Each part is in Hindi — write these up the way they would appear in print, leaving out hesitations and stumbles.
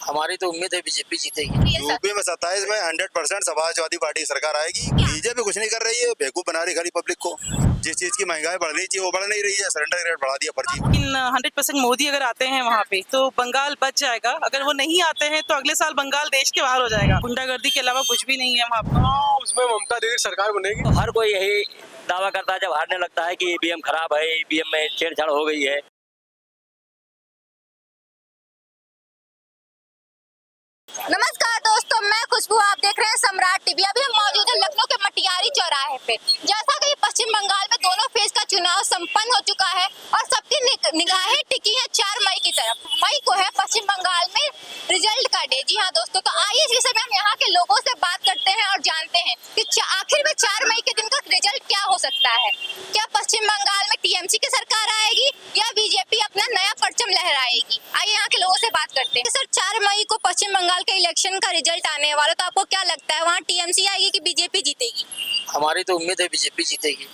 हमारी तो उम्मीद है बीजेपी जीतेगी। यूपी में 27 में 100% समाजवादी पार्टी की सरकार आएगी। बीजेपी कुछ नहीं कर रही है, बेवकूफ बना रही खाली पब्लिक को। जिस चीज की महंगाई बढ़ रही थी वो बढ़ नहीं रही है, सरेंडर रेट बढ़ा दिया फर्जी। लेकिन 100% मोदी अगर आते हैं वहाँ पे तो बंगाल बच जाएगा। अगर वो नहीं आते हैं तो अगले साल बंगाल देश के बाहर हो जाएगा। गुंडागर्दी के अलावा कुछ भी नहीं है वहाँ पे। उसमें ममता दीदी सरकार बनेगी। तो हर कोई यही दावा करता है जब हारने लगता है कि ईवीएम खराब है, ईवीएम में छेड़छाड़ हो गई है। नमस्कार दोस्तों, मैं खुशबू, आप देख रहे हैं सम्राट टीवी। अभी हम मौजूद है लखनऊ के मटियारी चौराहे पे। जैसा कि पश्चिम बंगाल में दोनों फेज का चुनाव संपन्न हो चुका है और सबकी निगाहें टिकी हैं 4 मई की तरफ। मई को है पश्चिम बंगाल में रिजल्ट का डे। जी हाँ दोस्तों, तो आइए इस विषय में हम यहाँ के लोगों से बात करते हैं और जानते हैं कि आखिर में 4 मई के दिन का रिजल्ट क्या हो सकता है। क्या पश्चिम बंगाल में टीएमसी की सरकार आएगी या बीजेपी अपना नया परचम लहराएगी? आइए यहाँ के लोगों से बात करते हैं। सर, 4 मई को पश्चिम बंगाल के इलेक्शन का रिजल्ट आने वाला, तो आपको क्या लगता है वहाँ टीएमसी आएगी कि बीजेपी जीतेगी? हमारी तो उम्मीद है बीजेपी जीतेगी।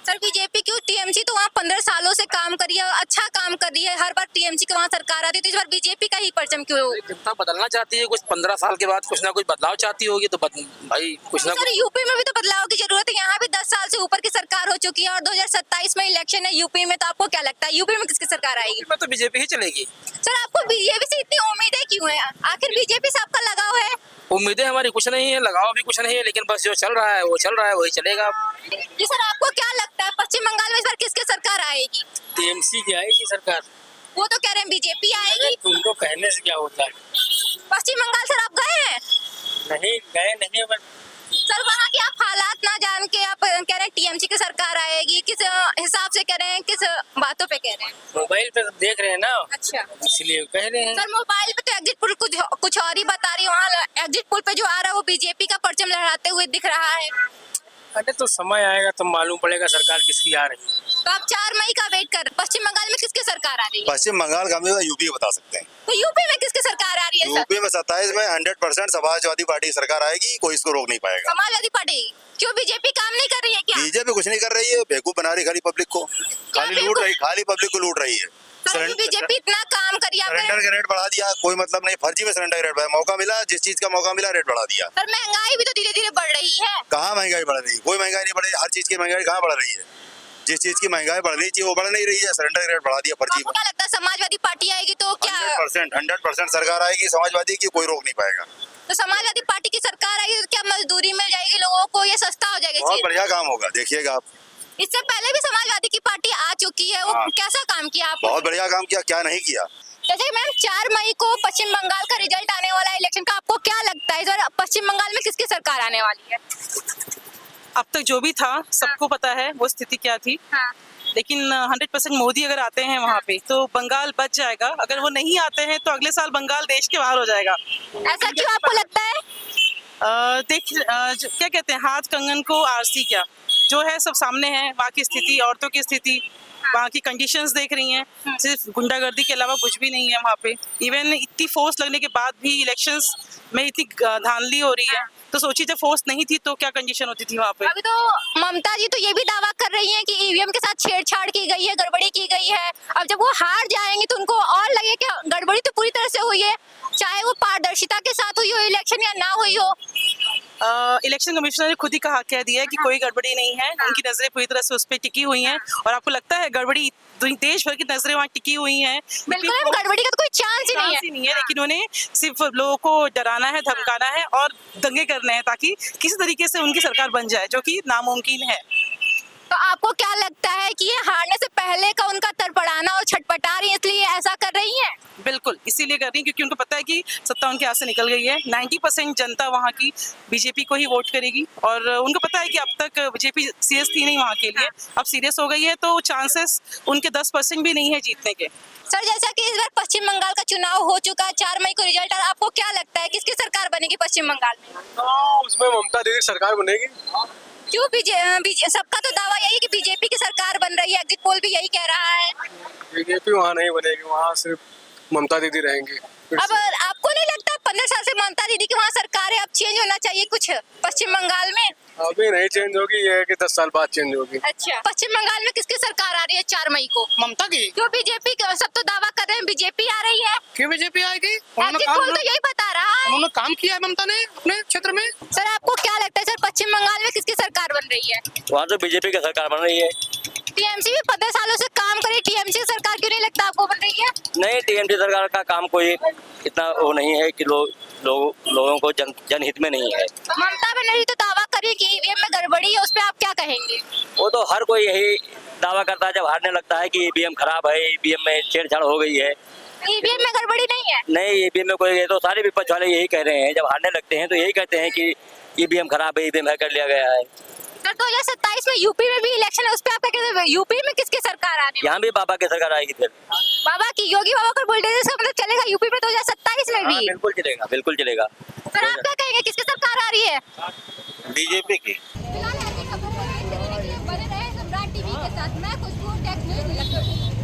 सर, बीजेपी क्यों? टीएमसी तो वहाँ 15 सालों से काम कर रही है, अच्छा काम कर रही है। हर बार टीएमसी की वहाँ सरकार आती है, तो इस बार बीजेपी का ही परचम क्यों? जनता बदलना चाहती है, कुछ 15 साल के बाद कुछ ना कुछ बदलाव चाहती होगी, तो भाई कुछ ना सर, यूपी में भी तो बदलाव की जरूरत है। यहाँ भी 10 साल से ऊपर की सरकार हो चुकी है और 2027 में इलेक्शन है यूपी में, तो आपको क्या लगता है यूपी में किसकी सरकार आएगी? मैं तो बीजेपी ही चलेगी। सर, आपको बीजेपी से इतनी उम्मीदें क्यों है? आखिर बीजेपी से आपका लगाव है? उम्मीदें हमारी कुछ नहीं है, लगाव भी कुछ नहीं है, लेकिन बस जो चल रहा है वो चल रहा है, वही चलेगा। जी सर, आपको क्या लगता है पश्चिम बंगाल में इस बार किसकी सरकार आएगी? टीएमसी की आएगी सरकार। वो तो कह रहे हैं बीजेपी आएगी। तुमको कहने से क्या होता है? पश्चिम बंगाल सर आप गए हैं? नहीं गए नहीं। सर, वहाँ के आप हालात ना जान के आप कह रहे हैं टीएमसी की सरकार आएगी, किस हिसाब से कह रहे हैं, किस बातों पे कह रहे हैं? मोबाइल पे देख रहे हैं ना, अच्छा, इसलिए कह रहे हैं। सर मोबाइल पे तो एग्जिट पोल कुछ और ही बता रही है। वहाँ एग्जिट पोल पे जो आ रहा है वो बीजेपी का परचम लहराते हुए दिख रहा है। अरे तो समय आएगा तो मालूम पड़ेगा सरकार किसकी आ रही है। तो आप 4 मई का वेट कर। पश्चिम बंगाल में किसकी सरकार आ रही है? पश्चिम बंगाल का हम यूपी बता सकते हैं। तो यूपी में किसकी सरकार आ रही है? यूपी में 27 में 100% समाजवादी पार्टी की सरकार आएगी, कोई इसको रोक नहीं पाएगा। समाजवादी पार्टी क्यों? बीजेपी काम नहीं कर रही है क्या? बीजेपी कुछ नहीं कर रही है, बेवकूफ बना रही खाली पब्लिक को। खाली पब्लिक को लूट रही है। बीजेपी इतना काम करी, सरेंडर का रेट बढ़ा दिया, कोई मतलब नहीं, फर्जी में सरेंडर रेट बढ़ा। मौका मिला, जिस चीज का मौका मिला रेट बढ़ा दिया। सर महंगाई भी तो धीरे धीरे बढ़ रही है। कहाँ महंगाई बढ़ रही है? कोई महंगाई नहीं बढ़ रही। हर चीज की महंगाई कहाँ बढ़ रही है? जिस चीज की महंगाई बढ़ रही थी वो बढ़ नहीं रही है, सरेंडर रेट बढ़ा दिया फर्जी में। क्या लगता है समाजवादी पार्टी आएगी तो क्या? 100% सरकार आएगी समाजवादी की, कोई रोक नहीं पाएगा। तो समाजवादी पार्टी की सरकार आएगी तो क्या मजदूरी मिल जाएगी लोगों को, ये सस्ता हो जाएगा? बहुत बढ़िया काम होगा, देखिएगा आप। इससे पहले भी समाजवादी की पार्टी आ चुकी है, वो कैसा काम किया आपने? बहुत बढ़िया काम किया, क्या नहीं किया। जैसे मैम 4 मई को पश्चिम बंगाल का रिजल्ट आने वाला है इलेक्शन का, आपको क्या लगता है इस बार पश्चिम बंगाल में किसकी सरकार आने वाली है? अब तक जो भी था सबको पता है वो स्थिति क्या थी। हाँ। लेकिन 100% मोदी अगर आते हैं वहाँ पे तो बंगाल बच जाएगा। अगर वो नहीं आते हैं तो अगले साल बंगाल देश के बाहर हो जाएगा। ऐसा क्यों आपको लगता है? क्या कहते हैं, हाथ कंगन को आरसी क्या, जो है सब सामने है। वहाँ की स्थिति, औरतों की स्थिति, वहाँ की कंडीशंस देख रही हैं। सिर्फ गुंडागर्दी के अलावा कुछ भी नहीं है वहाँ पे। इवन इतनी फोर्स लगने के बाद भी इलेक्शंस में इतनी धांधली हो रही है, तो सोचिए जब फोर्स नहीं थी तो क्या कंडीशन होती थी वहाँ पे। अभी तो ममता जी तो ये भी दावा कर रही हैं कि ईवीएम के साथ छेड़छाड़ की गई है, गड़बड़ी की गई है। अब जब वो हार जाएंगे तो उनको और लगे कि गड़बड़ी तो पूरी तरह से हुई है, चाहे वो पारदर्शिता के साथ हुई हो इलेक्शन या ना हुई हो। इलेक्शन कमिश्नर ने खुद ही कह दिया है कि कोई गड़बड़ी नहीं है। उनकी नजरें पूरी तरह से उस पर टिकी हुई हैं। और आपको लगता है गड़बड़ी? देश भर की नजरें वहाँ टिकी हुई हैं। बिल्कुल, गड़बड़ी का तो कोई चांस ही नहीं है। लेकिन उन्हें सिर्फ लोगों को डराना है, धमकाना है और दंगे करने हैं ताकि किसी तरीके से उनकी सरकार बन जाए, जो कि नामुमकिन है। तो आपको क्या लगता है कि ये हारने से पहले का उनका तड़पड़ाना और छटपटा रही है इसलिए ऐसा कर रही है? बिल्कुल इसीलिए कर रही है क्योंकि उनको पता है कि सत्ता उनके हाथ से निकल गई है। 90% जनता वहाँ की बीजेपी को ही वोट करेगी और उनको पता है कि अब तक बीजेपी सीरियस थी नहीं वहाँ के लिए, अब सीरियस हो गई है, तो चांसेस उनके 10% भी नहीं है जीतने के। सर, जैसा कि इस बार पश्चिम बंगाल का चुनाव हो चुका है, 4 मई को रिजल्ट आ रहा है, आपको क्या लगता है किसकी सरकार बनेगी पश्चिम बंगाल में? उसमें ममता दीदी सरकार बनेगी। क्यों? सबका तो दावा यही कि बीजेपी की सरकार बन रही है, एग्जिट पोल भी यही कह रहा है। बीजेपी वहाँ नहीं बनेगी, वहाँ सिर्फ ममता दीदी रहेंगी। अब आपको नहीं लगता 15 साल से ममता दीदी की वहाँ सरकार है, अब चेंज होना चाहिए कुछ पश्चिम बंगाल में? अभी नहीं चेंज होगी, ये है कि 10 साल बाद चेंज होगी। अच्छा, पश्चिम बंगाल में किसकी सरकार आ रही है 4 मई को? ममता की। क्यों बीजेपी? सब तो दावा कर रहे हैं बीजेपी आ रही है। क्यों बीजेपी आएगी? उन्होंने एग्जिट काम पोल तो यही बता रहा है। उन्होंने काम किया है ममता ने अपने क्षेत्र में। सर आपको क्या लगता है सर, पश्चिम बंगाल में किसकी सरकार बन रही है? वहाँ तो बीजेपी की सरकार बन रही है। टीएमसी भी 15 सालों से काम करे, टीएमसी सरकार क्यों नहीं लगता आपको बन रही है? नहीं, टीएमसी सरकार का काम कोई इतना वो नहीं है कि लोगों को जनहित में नहीं है। ममता बनर्जी तो दावा करी कि ईवीएम में गड़बड़ी है, उस पर आप क्या कहेंगे? वो तो हर कोई यही दावा करता है जब हारने लगता है कि ईवीएम खराब है, ईवीएम में छेड़छाड़ हो गई है। ईवीएम में गड़बड़ी नहीं है? नहीं, ईवीएम में कोई, ये तो सारे विपक्ष वाले यही कह रहे हैं, जब हारने लगते हैं तो यही कहते हैं कि ईवीएम खराब है, ईवीएम हैक कर लिया गया है। सर 2027 में यूपी में भी इलेक्शन है, उस पर आप क्या कहते हैं? यूपी में किसकी सरकार आने? यहाँ भी बाबा की सरकार आएगी फिर। बाबा की, योगी बाबा को बुलडोजर से मतलब चलेगा यूपी में 2027 में हाँ, भी? बिल्कुल चलेगा, बिल्कुल चलेगा। सर आप क्या कहेंगे, किसकी सरकार आ रही है? बीजेपी की। फिलहाल ऐसी खबरों को देखने के लिए बने रहे सम्राट टीवी के साथ। मैं खुशबू, टेक्स न्यूज़ लखनऊ।